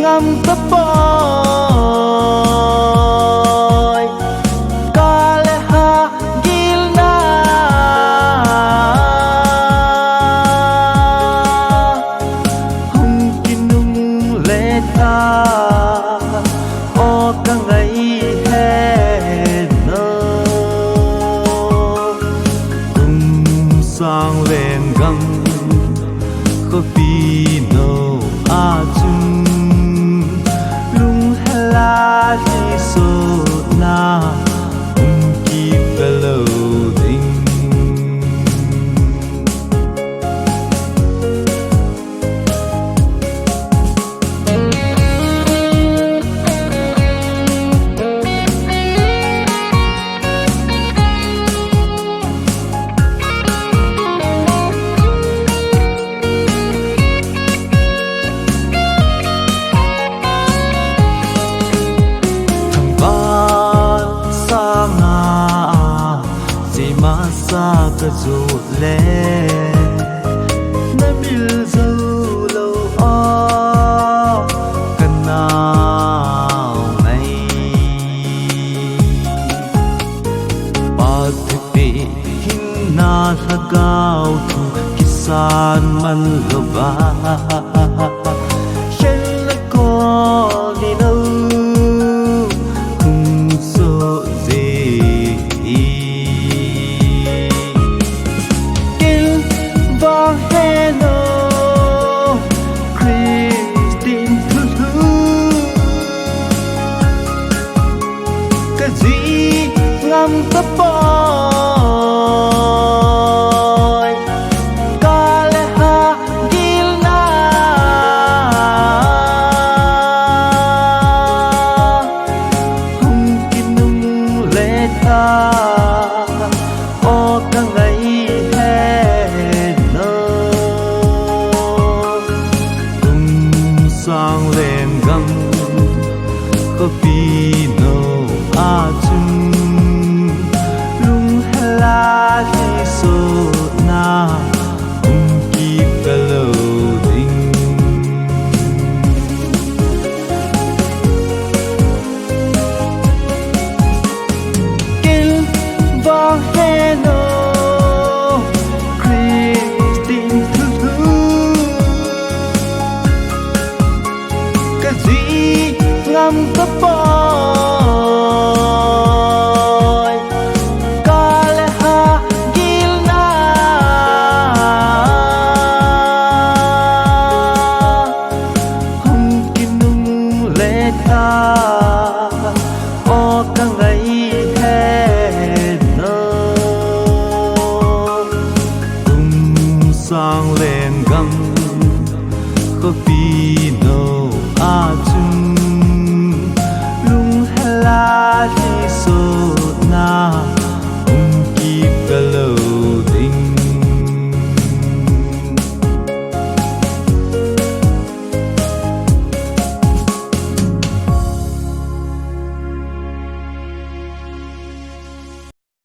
ngắm tấp bòi ca lê ha gil na hung kinung lê ta o ca ngày hè nơ cùng sang lên găng có vì nâu a chung lung hela đi so na ki below ding sa ka zo le na bil zo lo a kana mai pat pe hin na lagaw thu kisan man lo ba shel ko ni no kung so ze ngắm tấp bòi ca lê ha gil na hung kinung lê ta o ca ngày hè nơ cùng sang lên găng có vì nâu a chung la đi so na ki below ding kil va he no Christine thu thu ka zi ngam tấp bòi ca lê ha gil na hung kinung lê ta o ca ngày hè nơ cùng sang lên găng có vì nâu a chung lung hela đi so na